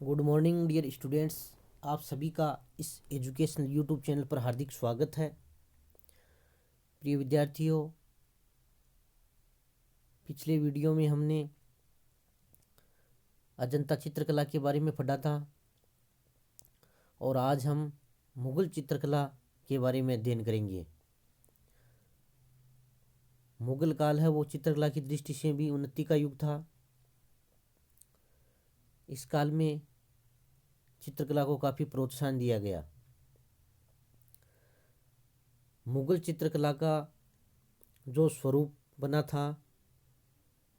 Good morning dear students. आप सभी का इस एजुकेशनल यूट्यूब चैनल पर हार्दिक स्वागत है। प्रिय विद्यार्थियों, पिछले वीडियो में हमने अजंता चित्रकला के बारे में पढ़ा था और आज हम मुगल चित्रकला के बारे में अध्ययन करेंगे। मुगल काल है वो चित्रकला की दृष्टि से भी उन्नति का युग था। इस काल में चित्रकला को काफ़ी प्रोत्साहन दिया गया। मुगल चित्रकला का जो स्वरूप बना था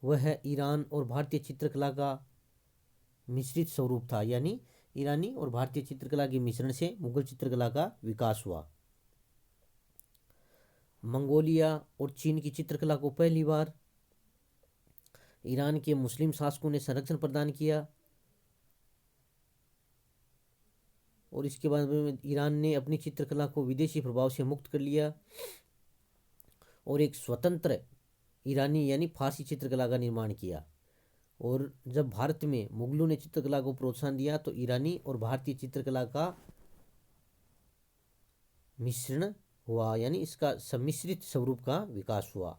वह है ईरान और भारतीय चित्रकला का मिश्रित स्वरूप था, यानी ईरानी और भारतीय चित्रकला के मिश्रण से मुगल चित्रकला का विकास हुआ। मंगोलिया और चीन की चित्रकला को पहली बार ईरान के मुस्लिम शासकों ने संरक्षण प्रदान किया और इसके बाद में ईरान ने अपनी चित्रकला को विदेशी प्रभाव से मुक्त कर लिया और एक स्वतंत्र ईरानी यानी फारसी चित्रकला का निर्माण किया। और जब भारत में मुगलों ने चित्रकला को प्रोत्साहन दिया तो ईरानी और भारतीय चित्रकला का मिश्रण हुआ, यानी इसका सम्मिश्रित स्वरूप का विकास हुआ।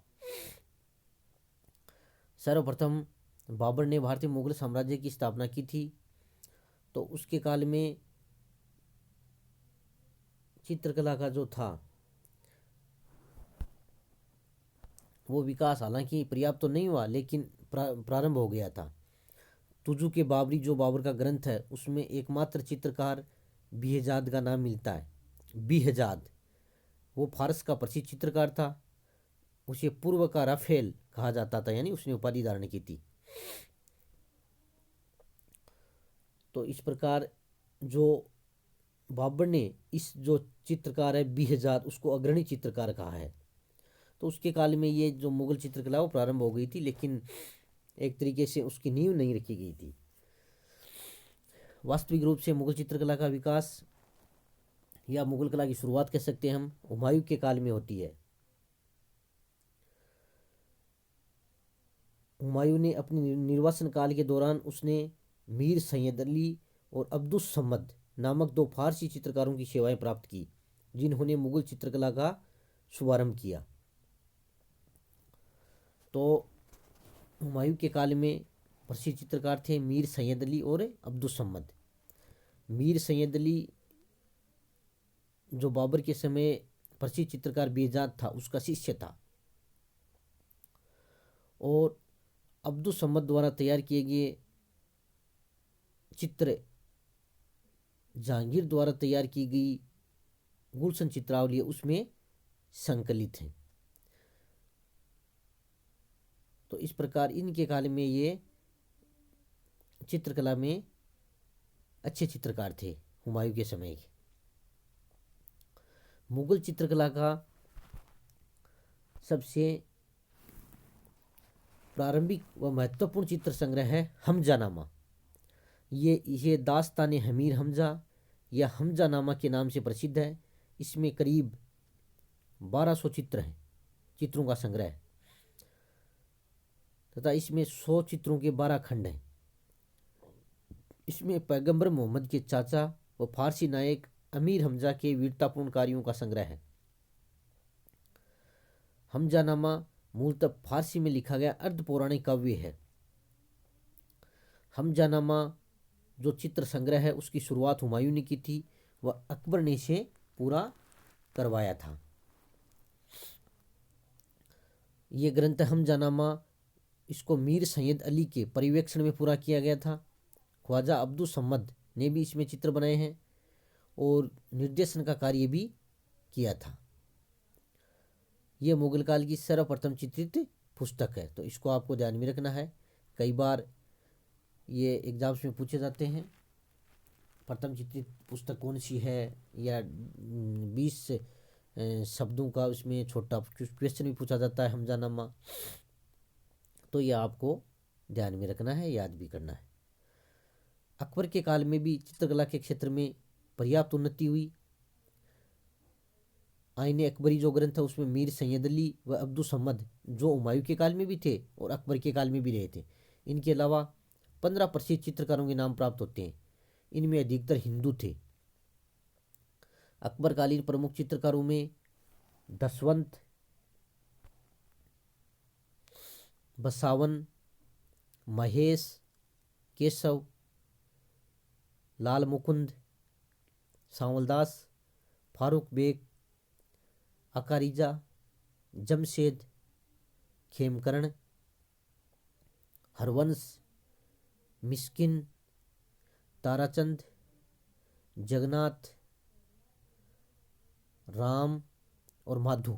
सर्वप्रथम बाबर ने भारतीय मुगल साम्राज्य की स्थापना की थी, तो उसके काल में चित्रकला का जो था वो विकास हालांकि पर्याप्त तो नहीं हुआ, लेकिन प्रारंभ हो गया था। तुजु के बाबरी जो बाबर का ग्रंथ है उसमें एकमात्र चित्रकार बिहजाद का नाम मिलता है। बिहजाद वो फारस का प्रसिद्ध चित्रकार था। उसे पूर्व का राफेल कहा जाता था, यानी उसने उपाधि धारण की थी। तो इस प्रकार जो बाबर ने इस जो चित्रकार है बिहजाद उसको अग्रणी चित्रकार कहा है। तो उसके काल में ये जो मुगल चित्रकला वो प्रारंभ हो गई थी, लेकिन एक तरीके से उसकी नींव नहीं रखी गई थी। वास्तविक रूप से मुगल चित्रकला का विकास या मुगल कला की शुरुआत कह सकते हैं हम हुमायूं के काल में होती है। हुमायूं ने अपने निर्वासन काल के दौरान उसने मीर सैयद अली और अब्दुस सम्मद नामक दो फारसी चित्रकारों की सेवाएं प्राप्त की, जिन्होंने मुगल चित्रकला का शुभारंभ किया। तो हुमायूं के काल में प्रसिद्ध चित्रकार थे मीर सैयद अली और अब्दुस सम्मद। मीर सैयद अली जो बाबर के समय प्रसिद्ध चित्रकार बेजाद था उसका शिष्य था और अब्दुल सम्मद द्वारा तैयार किए गए चित्र जहांगीर द्वारा तैयार की गई गुलशन चित्रावली उसमें संकलित है। तो इस प्रकार इनके काल में ये चित्रकला में अच्छे चित्रकार थे हुमायूं के समय के। मुगल चित्रकला का सबसे प्रारंभिक व महत्वपूर्ण चित्र संग्रह है हमजानामा। ये दास्तान हमीर हमजा या हमजानामा के नाम से प्रसिद्ध है। इसमें करीब 1200 चित्र हैं, चित्रों का संग्रह है, तथा इसमें 100 चित्रों के 12 खंड हैं। इसमें पैगंबर मोहम्मद के चाचा व फारसी नायक अमीर हमजा के वीरतापूर्ण कार्यों का संग्रह है। हमजानामा मूलतः फारसी में लिखा गया अर्ध पौराणिक काव्य है। हमजानामा जो चित्र संग्रह है उसकी शुरुआत हुमायूं ने की थी, वह अकबर ने इसे पूरा करवाया था। ये ग्रंथ हमजानामा इसको मीर सैयद अली के पर्यवेक्षण में पूरा किया गया था। ख्वाजा अब्दुल सम्मद ने भी इसमें चित्र बनाए हैं और निर्देशन का कार्य भी किया था। यह मुगल काल की सर्वप्रथम चित्रित पुस्तक है, तो इसको आपको ध्यान में रखना है। कई बार ये एग्जाम्स में पूछे जाते हैं प्रथम चित्रित पुस्तक कौन सी है, या 20 शब्दों का उसमें छोटा क्वेश्चन भी पूछा जाता है हमजानामा। तो यह आपको ध्यान में रखना है, याद भी करना है। अकबर के काल में भी चित्रकला के क्षेत्र में पर्याप्त उन्नति हुई। आईने अकबरी जो ग्रंथ है उसमें मीर सैयद अली व अब्दुल सम्मद जो हुमायूं के काल में भी थे और अकबर के काल में भी रहे थे, इनके अलावा 15 प्रसिद्ध चित्रकारों के नाम प्राप्त होते हैं। इनमें अधिकतर हिंदू थे। अकबरकालीन प्रमुख चित्रकारों में दसवंत, बसावन, महेश, केशव, लाल मुकुंद, सांवलदास, फारूक बेग, अकारिजा, जमशेद, खेमकरण, हरवंश, मिस्किन, ताराचंद, जगन्नाथ, राम और माधु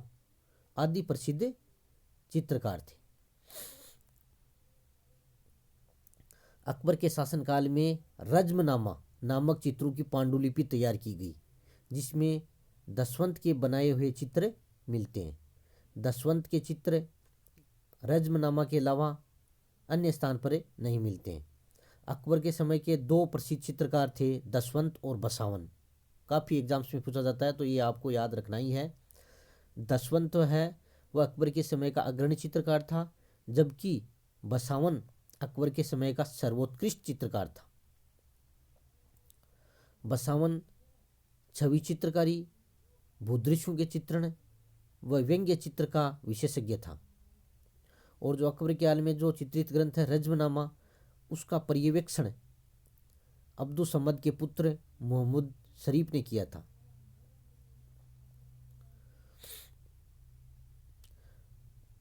आदि प्रसिद्ध चित्रकार थे। अकबर के शासनकाल में रज्मनामा नामक चित्रों की पांडुलिपि तैयार की गई, जिसमें दसवंत के बनाए हुए चित्र मिलते हैं। दसवंत के चित्र रज्मनामा के अलावा अन्य स्थान पर नहीं मिलते हैं। अकबर के समय के दो प्रसिद्ध चित्रकार थे, दसवंत और बसावन। काफ़ी एग्जाम्स में पूछा जाता है, तो ये आपको याद रखना ही है। दसवंत है वह अकबर के समय का अग्रणी चित्रकार था, जबकि बसावन अकबर के समय का सर्वोत्कृष्ट चित्रकार था। बसावन छवि चित्रकारी, भूदृश्यों के चित्रण व व्यंग्य चित्र का विशेषज्ञ था। और जो अकबर के काल में जो चित्रित ग्रंथ है रज्मनामा, उसका पर्यवेक्षण अब्दुल सम्मद के पुत्र मोहम्मद शरीफ ने किया था।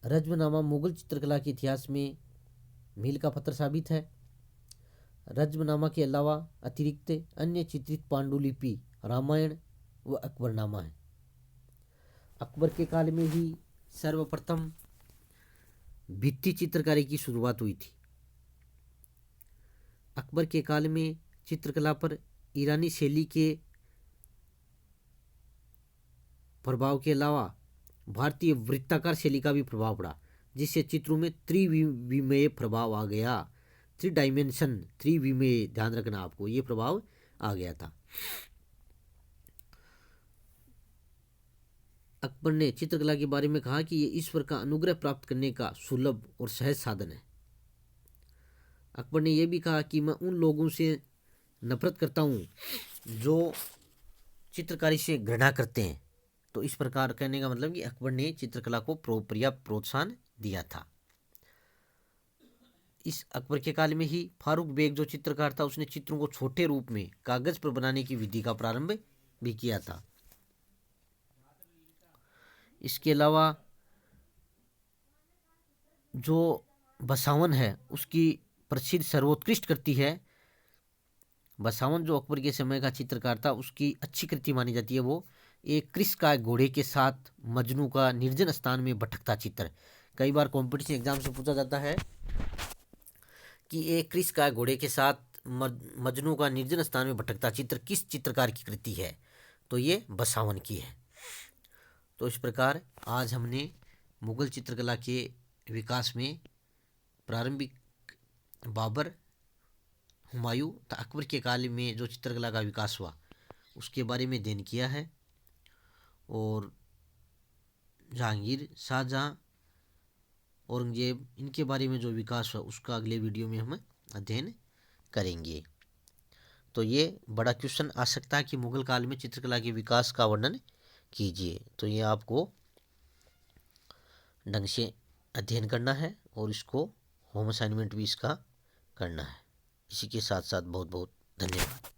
रज्मनामा मुगल चित्रकला के इतिहास में मील का पत्थर साबित है। रज्मनामा के अलावा अतिरिक्त अन्य चित्रित पांडुलिपि रामायण व अकबरनामा है। अकबर के काल में ही सर्वप्रथम भित्ति चित्रकारी की शुरुआत हुई थी। अकबर के काल में चित्रकला पर ईरानी शैली के प्रभाव के अलावा भारतीय वृत्ताकार शैली का भी प्रभाव पड़ा, जिससे चित्रों में त्रिविमीय प्रभाव आ गया। थ्री डायमेंशन, त्रिविमीय, ध्यान रखना आपको, ये प्रभाव आ गया था। अकबर ने चित्रकला के बारे में कहा कि ये ईश्वर का अनुग्रह प्राप्त करने का सुलभ और सहज साधन है। अकबर ने यह भी कहा कि मैं उन लोगों से नफरत करता हूँ जो चित्रकारी से घृणा करते हैं। तो इस प्रकार कहने का मतलब कि अकबर ने चित्रकला को पर्याप्त प्रोत्साहन दिया था। इस अकबर के काल में ही फारूक बेग जो चित्रकार था, उसने चित्रों को छोटे रूप में कागज पर बनाने की विधि का प्रारंभ भी किया था। इसके अलावा जो बसावन है उसकी प्रसिद्ध सर्वोत्कृष्ट कृति है। बसावन जो अकबर के समय का चित्रकार था, उसकी अच्छी कृति मानी जाती है। वो एक कृष का घोड़े के साथ मजनू का निर्जन स्थान में भटकता चित्र। कई बार कॉम्पिटिशन एग्जाम से पूछा जाता है कि एक कृष का घोड़े के साथ मजनू का निर्जन स्थान में भटकता चित्र किस चित्रकार की कृति है, तो ये बसावन की है। तो इस प्रकार आज हमने मुगल चित्रकला के विकास में प्रारंभिक बाबर, हुमायूं तथा अकबर के काल में जो चित्रकला का विकास हुआ उसके बारे में अध्ययन किया है। और जहांगीर, शाहजहां, औरंगजेब, इनके बारे में जो विकास हुआ उसका अगले वीडियो में हम अध्ययन करेंगे। तो ये बड़ा क्वेश्चन आ सकता है कि मुगल काल में चित्रकला के विकास का वर्णन कीजिए। तो ये आपको ढंग से अध्ययन करना है और इसको होम असाइनमेंट भी इसका करना है। इसी के साथ साथ बहुत बहुत धन्यवाद।